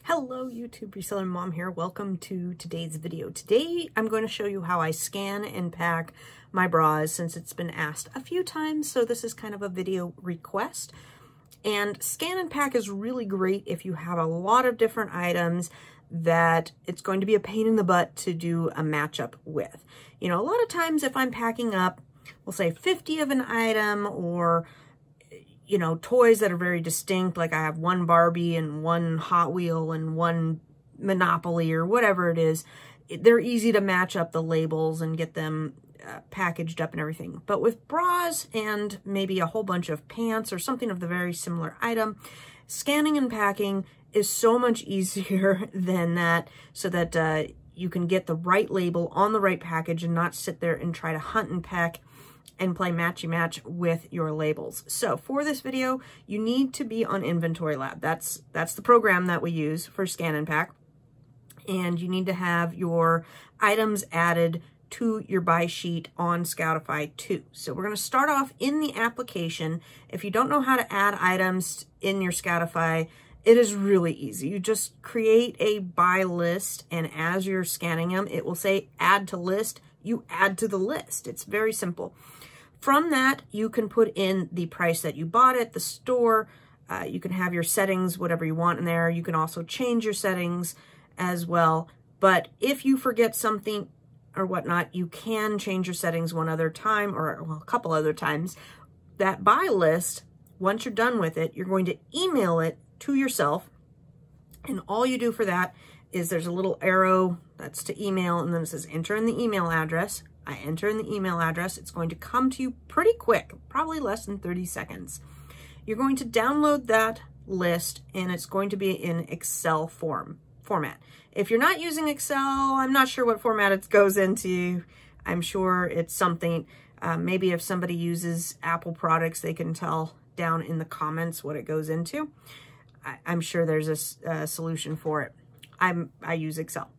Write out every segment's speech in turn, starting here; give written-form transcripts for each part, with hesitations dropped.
Hello YouTube, Reseller Mom here. Welcome to today's video. Today I'm going to show you how I scan and pack my bras since it's been asked a few times, so this is kind of a video request. And scan and pack is really great if you have a lot of different items that it's going to be a pain in the butt to do a matchup with. You know, a lot of times if I'm packing up, we'll say 50 of an item, or you know, toys that are very distinct, like I have one Barbie and one Hot Wheel and one Monopoly or whatever it is, they're easy to match up the labels and get them packaged up and everything. But with bras and maybe a whole bunch of pants or something of the very similar item, scanning and packing is so much easier than that, so that you can get the right label on the right package and not sit there and try to hunt and peck and play matchy-match with your labels. So for this video, you need to be on Inventory Lab. That's the program that we use for scan and pack. And you need to have your items added to your buy sheet on Scoutify too. So we're going to start off in the application. If you don't know how to add items in your Scoutify, it is really easy. You just create a buy list, and as you're scanning them, it will say add to list. You add to the list. It's very simple. From that, you can put in the price that you bought at the store. You can have your settings, whatever you want in there. You can also change your settings as well. But if you forget something or whatnot, you can change your settings one other time, or well, a couple other times. That buy list, once you're done with it, you're going to email it to yourself. And all you do for that is there's a little arrow that's to email, and then it says enter in the email address. I enter in the email address. It's going to come to you pretty quick, probably less than 30 seconds. You're going to download that list, and it's going to be in Excel format. If you're not using Excel, I'm not sure what format it goes into. I'm sure it's something, maybe if somebody uses Apple products, they can tell down in the comments what it goes into. I'm sure there's a solution for it. I use Excel.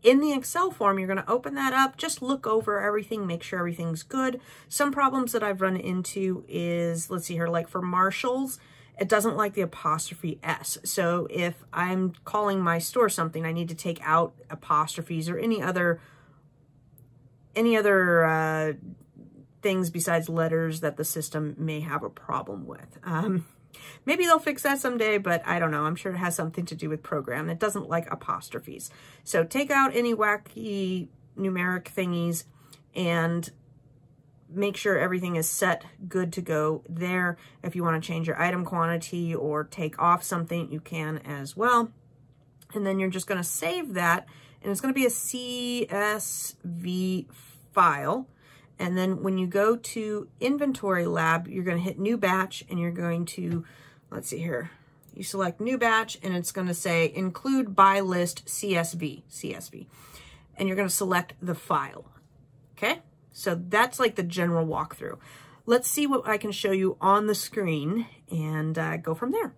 In the Excel form, you're going to open that up, just look over everything, make sure everything's good. Some problems that I've run into is, let's see here, like for Marshalls, it doesn't like the apostrophe S. So if I'm calling my store something, I need to take out apostrophes or any other things besides letters that the system may have a problem with. Maybe they'll fix that someday, but I don't know. I'm sure it has something to do with program. It doesn't like apostrophes. So take out any wacky numeric thingies and make sure everything is set good to go there. If you want to change your item quantity or take off something, you can as well. And then you're just going to save that, and it's going to be a CSV file. And then when you go to Inventory Lab, you're going to hit New Batch, and you're going to, let's see here, you select New Batch, and it's going to say Include Buy List CSV. And you're going to select the file. Okay? So that's like the general walkthrough. Let's see what I can show you on the screen and go from there.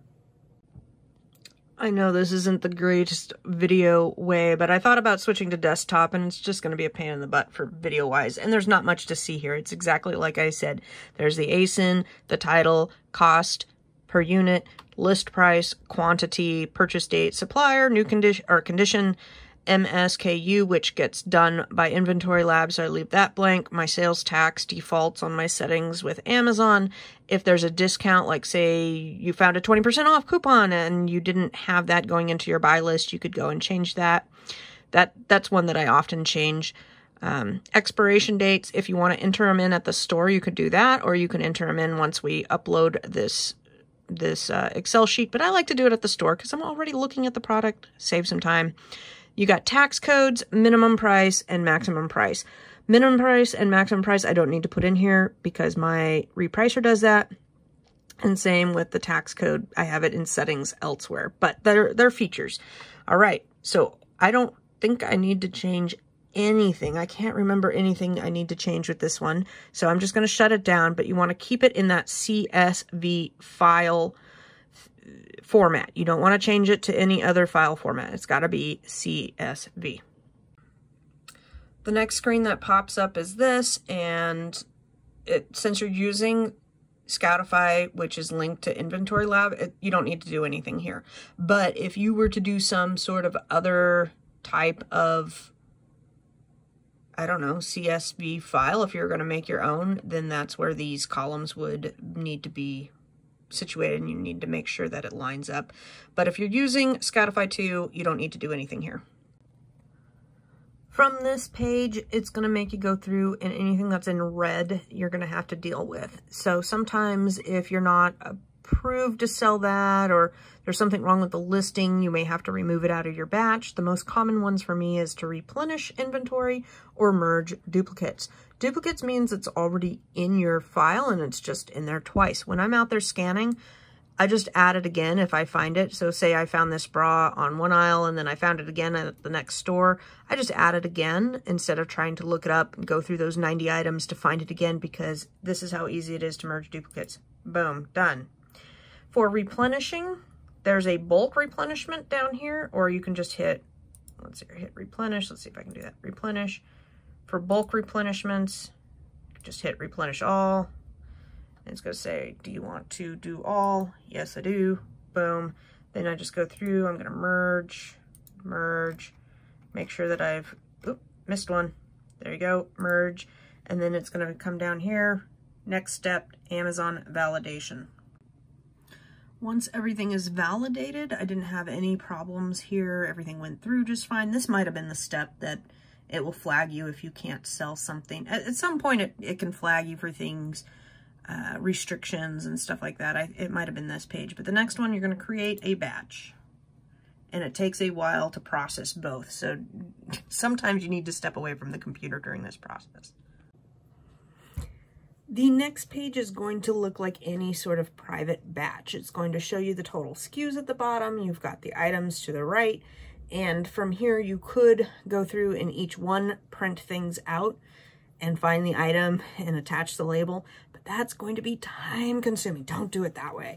I know this isn't the greatest video way, but I thought about switching to desktop, and it's just going to be a pain in the butt for video-wise. And there's not much to see here. It's exactly like I said. There's the ASIN, the title, cost, per unit, list price, quantity, purchase date, supplier, new condition, or condition, MSKU, which gets done by Inventory Lab, so I leave that blank. My sales tax defaults on my settings with Amazon. If there's a discount, like say you found a 20% off coupon and you didn't have that going into your buy list, you could go and change that. That's one that I often change. Expiration dates, if you want to enter them in at the store, you could do that, or you can enter them in once we upload this Excel sheet. But I like to do it at the store because I'm already looking at the product, save some time. You got tax codes, minimum price, and maximum price. Minimum price and maximum price I don't need to put in here because my repricer does that. And same with the tax code. I have it in settings elsewhere, but they're features. All right, so I don't think I need to change anything. I can't remember anything I need to change with this one. So I'm just going to shut it down, but you want to keep it in that CSV file format. You don't want to change it to any other file format. It's got to be CSV. The next screen that pops up is this, and since you're using Scoutify, which is linked to Inventory Lab, you don't need to do anything here. But if you were to do some sort of other type of, I don't know, CSV file, if you're going to make your own, then that's where these columns would need to be situated, and you need to make sure that it lines up. But if you're using Scoutify 2, you don't need to do anything here. From this page, it's going to make you go through, and anything that's in red, you're going to have to deal with. So sometimes if you're not approved to sell that, or there's something wrong with the listing, you may have to remove it out of your batch. The most common ones for me is to replenish inventory or merge duplicates. Duplicates means it's already in your file and it's just in there twice. When I'm out there scanning, I just add it again if I find it. So say I found this bra on one aisle and then I found it again at the next store. I just add it again instead of trying to look it up and go through those 90 items to find it again, because this is how easy it is to merge duplicates. Boom, done. For replenishing, there's a bulk replenishment down here, or you can just hit, let's see, hit replenish. Let's see if I can do that. Replenish. For bulk replenishments, just hit replenish all. And it's going to say, do you want to do all? Yes, I do. Boom. Then I just go through. I'm going to merge, make sure that I've, missed one. There you go, merge. And then it's going to come down here. Next step, Amazon validation. Once everything is validated, I didn't have any problems here. Everything went through just fine. This might have been the step that it will flag you if you can't sell something. At some point, it can flag you for things, restrictions and stuff like that. It might have been this page, but the next one, you're going to create a batch, and it takes a while to process both. So sometimes you need to step away from the computer during this process. The next page is going to look like any sort of private batch. It's going to show you the total SKUs at the bottom. You've got the items to the right. And from here, you could go through and each one print things out and find the item and attach the label. But that's going to be time consuming. Don't do it that way.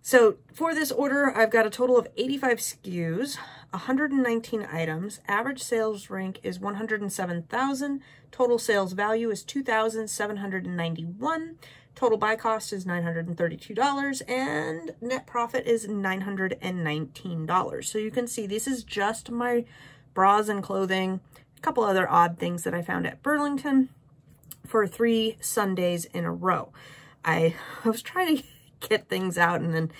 So for this order, I've got a total of 85 SKUs, 119 items. Average sales rank is 107,000. Total sales value is $2,791. Total buy cost is $932, and net profit is $919. So you can see this is just my bras and clothing, a couple other odd things that I found at Burlington for 3 Sundays in a row. I was trying to get things out, and then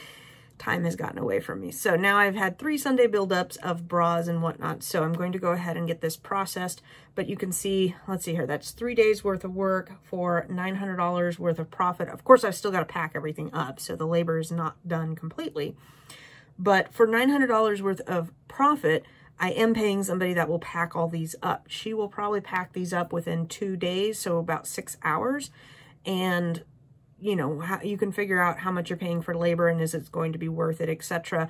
time has gotten away from me. So now I've had 3 Sunday buildups of bras and whatnot. So I'm going to go ahead and get this processed. But you can see, let's see here, that's 3 days worth of work for $900 worth of profit. Of course, I've still got to pack everything up, so the labor is not done completely. But for $900 worth of profit, I am paying somebody that will pack all these up. She will probably pack these up within 2 days, so about 6 hours. And you know, you can figure out how much you're paying for labor and is it going to be worth it, etc.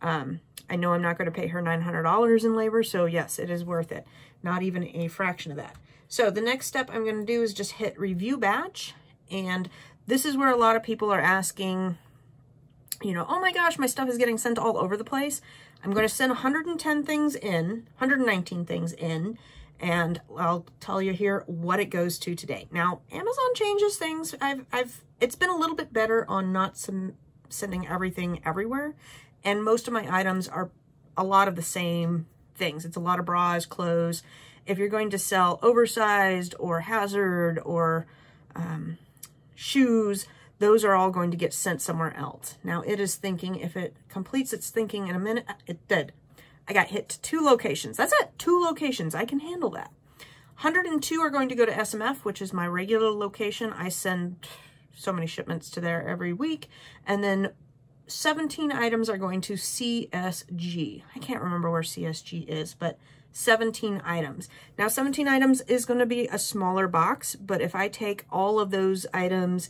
I know I'm not going to pay her $900 in labor, so yes, it is worth it. Not even a fraction of that. So the next step I'm going to do is just hit review batch, and this is where a lot of people are asking, you know, oh my gosh, my stuff is getting sent all over the place. I'm going to send 119 things in, and I'll tell you here what it goes to today. Now, Amazon changes things. It's been a little bit better on not sending everything everywhere. And most of my items are a lot of the same things. It's a lot of bras, clothes. If you're going to sell oversized or hazard or shoes, those are all going to get sent somewhere else. Now, it is thinking, if it completes its thinking in a minute, it did. I got hit to 2 locations. That's it, 2 locations. I can handle that. 102 are going to go to SMF, which is my regular location. I send so many shipments to there every week. And then 17 items are going to CSG. I can't remember where CSG is, but 17 items. Now, 17 items is going to be a smaller box, but if I take all of those items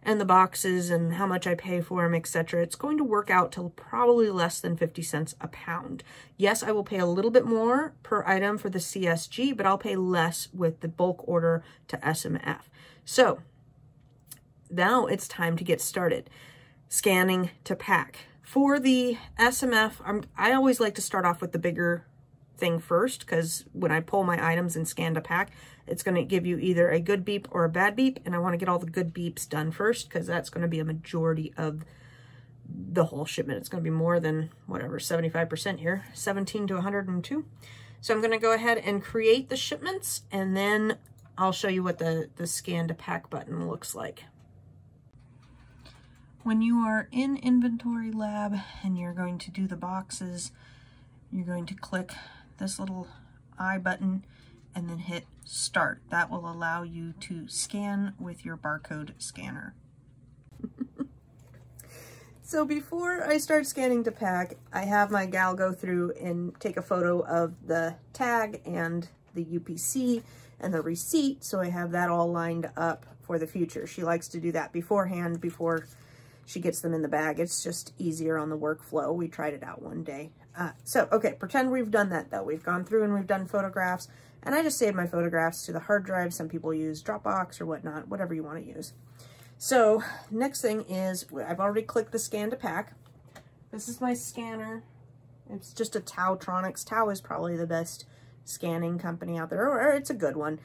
and the boxes and how much I pay for them, etc., it's going to work out to probably less than 50 cents a pound. Yes, I will pay a little bit more per item for the CSG, but I'll pay less with the bulk order to SMF. So now it's time to get started. Scanning to pack. For the SMF, I always like to start off with the bigger thing first, because when I pull my items and scan to pack, it's going to give you either a good beep or a bad beep, and I want to get all the good beeps done first, because that's going to be a majority of the whole shipment. It's going to be more than whatever, 75% here, 17 to 102. So I'm going to go ahead and create the shipments, and then I'll show you what the scan to pack button looks like. When you are in Inventory Lab and you're going to do the boxes, you're going to click this little I button and then hit Start. That will allow you to scan with your barcode scanner. So before I start scanning to pack, I have my gal go through and take a photo of the tag and the UPC and the receipt, so I have that all lined up for the future. She likes to do that beforehand, before she gets them in the bag. It's just easier on the workflow. We tried it out one day. Okay, pretend we've done that though. We've gone through and we've done photographs, and I just saved my photographs to the hard drive. Some people use Dropbox or whatnot, whatever you want to use. So next thing is, I've already clicked the scan to pack. This is my scanner. It's just a Tautronics. Tau is probably the best scanning company out there, or it's a good one.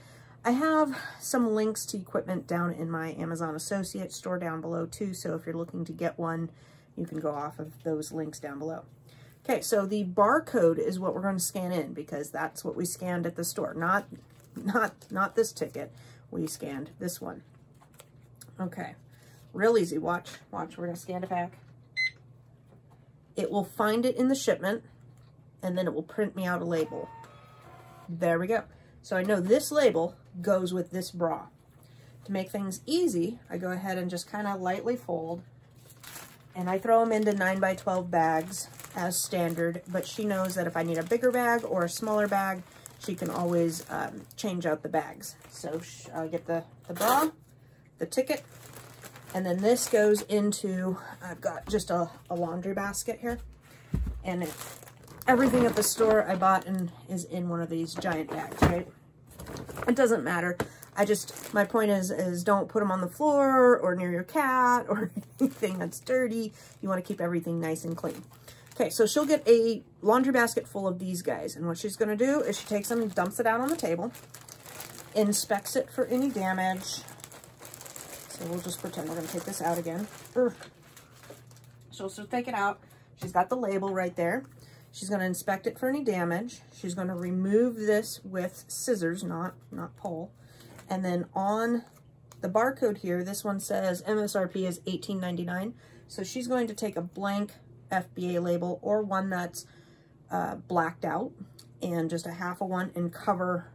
I have some links to equipment down in my Amazon Associate store down below too, so if you're looking to get one, you can go off of those links down below. Okay, so the barcode is what we're going to scan in, because that's what we scanned at the store. Not this ticket. We scanned this one. Okay, real easy. Watch. We're going to scan to pack. It will find it in the shipment, and then it will print me out a label. There we go. So I know this label goes with this bra. To make things easy, I go ahead and just kind of lightly fold, and I throw them into 9x12 bags as standard, but she knows that if I need a bigger bag or a smaller bag, she can always change out the bags. So I get the bra, the ticket, and then this goes into, I've got just a laundry basket here, and everything at the store I bought is in one of these giant bags, right? It doesn't matter. My point is don't put them on the floor or near your cat or anything that's dirty. You want to keep everything nice and clean. Okay, so she'll get a laundry basket full of these guys, and what she's going to do is she takes them and dumps it out on the table, inspects it for any damage. So we'll just pretend we're going to take this out again. She'll take it out. She's got the label right there. She's going to inspect it for any damage. She's going to remove this with scissors, not pole. And then on the barcode here, this one says MSRP is $18.99. So she's going to take a blank FBA label, or one that's blacked out, and just a half of one, and cover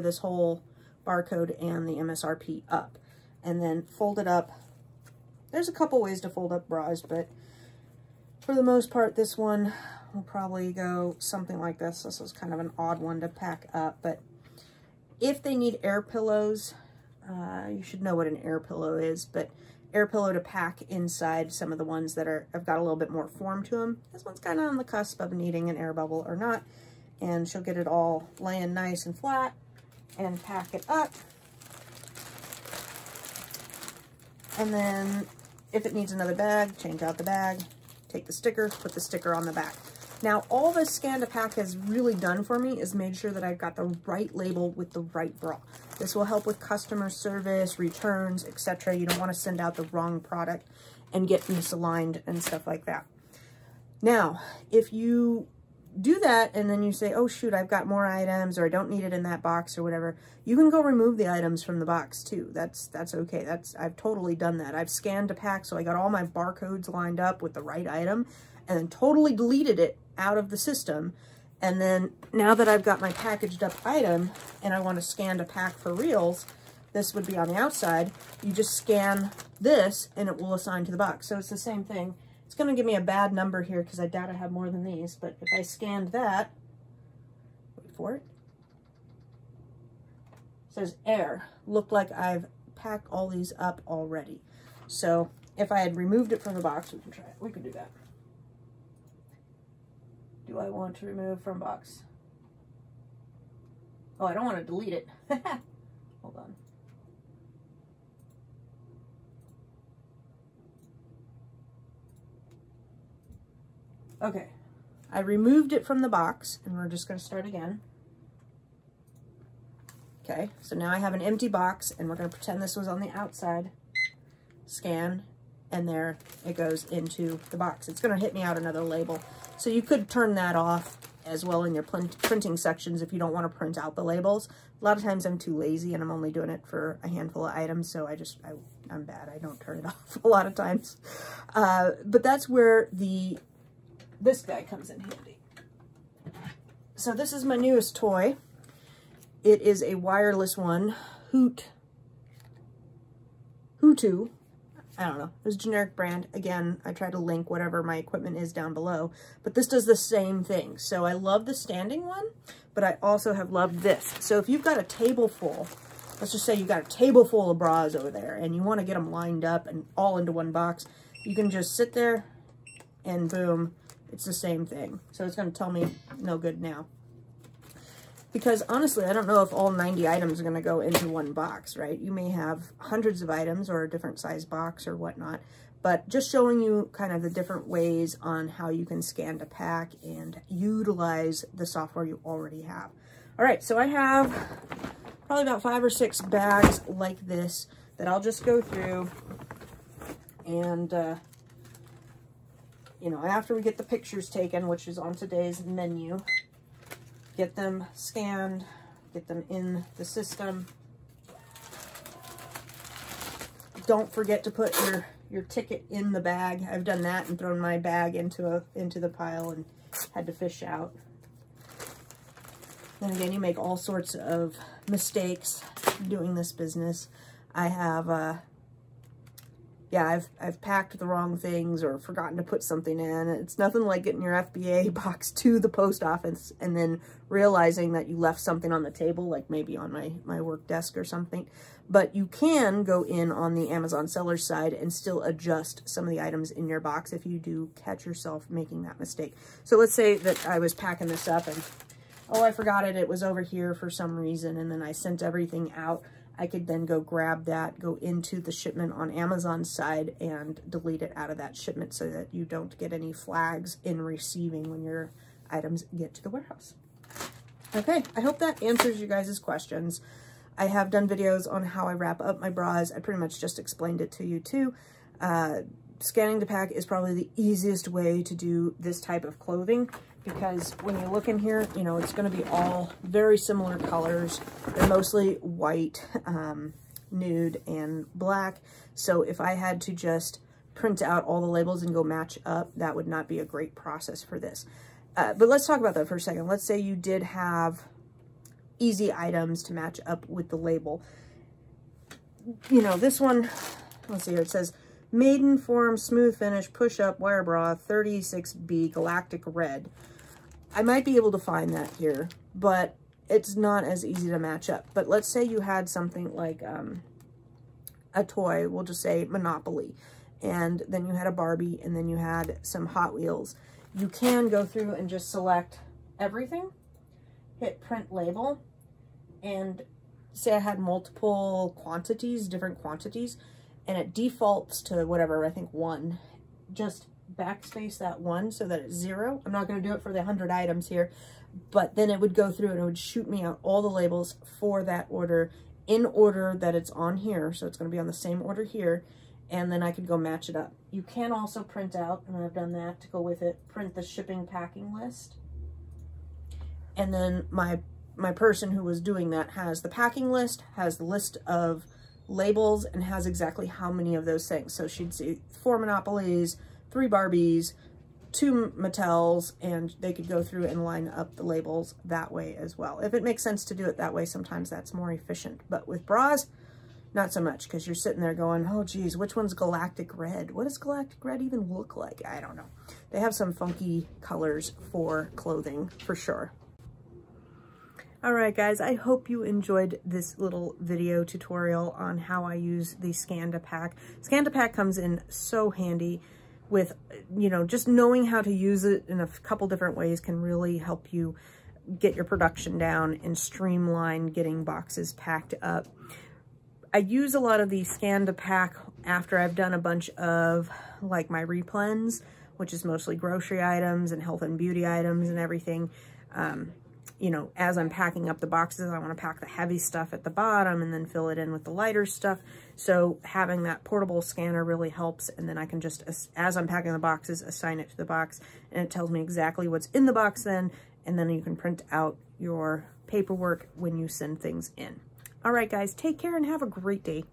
this whole barcode and the MSRP up. And then fold it up. There's a couple ways to fold up bras, but for the most part, this one will probably go something like this. This is kind of an odd one to pack up, but if they need air pillows, you should know what an air pillow is, but air pillow to pack inside some of the ones that have got a little bit more form to them. This one's kind of on the cusp of needing an air bubble or not, and she'll get it all laying nice and flat and pack it up. And then if it needs another bag, change out the bag, take the sticker, put the sticker on the back. Now, all this scan to pack has really done for me is made sure that I've got the right label with the right bra. This will help with customer service, returns, etc. You don't want to send out the wrong product and get misaligned and stuff like that. Now, if you do that and then you say, oh shoot, I've got more items, or I don't need it in that box or whatever, you can go remove the items from the box too. That's okay. I've totally done that. I've scanned to pack, so I got all my barcodes lined up with the right item, and then totally deleted it out of the system. And then now that I've got my packaged up item and I want to scan to pack for reals, this would be on the outside. You just scan this and it will assign to the box. So it's the same thing. It's going to give me a bad number here because I doubt I have more than these, but if I scanned that, wait for it, it says air. Looked like I've packed all these up already. So if I had removed it from the box, we can try it. We could do that. Do I want to remove from box? Oh, I don't want to delete it. Hold on. Okay, I removed it from the box, and we're just going to start again. Okay, so now I have an empty box, and we're going to pretend this was on the outside. Scan, and there it goes into the box. It's going to hit me out another label. So you could turn that off as well in your printing sections if you don't want to print out the labels. A lot of times I'm too lazy, and I'm only doing it for a handful of items, so I'm bad. I don't turn it off a lot of times. But that's where this guy comes in handy. So this is my newest toy. It is a wireless one, Hutu. I don't know. It was a generic brand. Again, I try to link whatever my equipment is down below. But this does the same thing. So I love the standing one, but I also have loved this. So if you've got a table full, let's just say you've got a table full of bras over there, and you want to get them lined up and all into one box, you can just sit there and boom, it's the same thing. So it's going to tell me no good now. Because honestly, I don't know if all 90 items are going to go into one box, right? You may have hundreds of items or a different size box or whatnot, but just showing you kind of the different ways on how you can scan to pack and utilize the software you already have. All right, so I have probably about 5 or 6 bags like this that I'll just go through and, you know, after we get the pictures taken, which is on today's menu, get them scanned, get them in the system. Don't forget to put your ticket in the bag. I've done that and thrown my bag into the pile and had to fish out. Then again, you make all sorts of mistakes doing this business. I have I've packed the wrong things or forgotten to put something in. It's nothing like getting your FBA box to the post office and then realizing that you left something on the table, like maybe on my work desk or something. But you can go in on the Amazon seller side and still adjust some of the items in your box if you do catch yourself making that mistake. So let's say that I was packing this up and, oh, I forgot it. It was over here for some reason, and then I sent everything out. I could then go grab that, go into the shipment on Amazon's side and delete it out of that shipment so that you don't get any flags in receiving when your items get to the warehouse. Okay, I hope that answers you guys' questions. I have done videos on how I wrap up my bras. I pretty much just explained it to you too. Scanning to pack is probably the easiest way to do this type of clothing, because when you look in here, you know, it's going to be all very similar colors. They're mostly white, nude, and black. So if I had to just print out all the labels and go match up, that would not be a great process for this. But let's talk about that for a second. Let's say you did have easy items to match up with the label. You know, this one, let's see here, it says Maiden Form Smooth Finish Push-Up Wire Bra 36B Galactic Red. I might be able to find that here, but it's not as easy to match up. But let's say you had something like a toy, we'll just say Monopoly, and then you had a Barbie, and then you had some Hot Wheels. You can go through and just select everything, hit print label, and say I had multiple quantities, different quantities, and it defaults to whatever, I think 1. Just backspace that 1 so that it's 0. I'm not going to do it for the 100 items here, but then it would go through and it would shoot me out all the labels for that order in order that it's on here. So it's going to be on the same order here, and then I could go match it up. You can also print out, and I've done that to go with it, print the shipping packing list. And then my person who was doing that has the packing list, has the list of labels, and has exactly how many of those things. So she'd see 4 Monopolies, 3 Barbies, 2 Mattels, and they could go through and line up the labels that way as well. If it makes sense to do it that way, sometimes that's more efficient. But with bras, not so much, because you're sitting there going, oh geez, which one's Galactic Red? What does Galactic Red even look like? I don't know. They have some funky colors for clothing, for sure. All right, guys, I hope you enjoyed this little video tutorial on how I use the Scan to Pack. Scan to Pack comes in so handy with, you know, just knowing how to use it in a couple different ways can really help you get your production down and streamline getting boxes packed up. I use a lot of the Scan to Pack after I've done a bunch of like my replens, which is mostly grocery items and health and beauty items and everything. You know, as I'm packing up the boxes, I want to pack the heavy stuff at the bottom and then fill it in with the lighter stuff. So having that portable scanner really helps. And then I can just, as I'm packing the boxes, assign it to the box, and it tells me exactly what's in the box then. And then you can print out your paperwork when you send things in. All right, guys, take care and have a great day.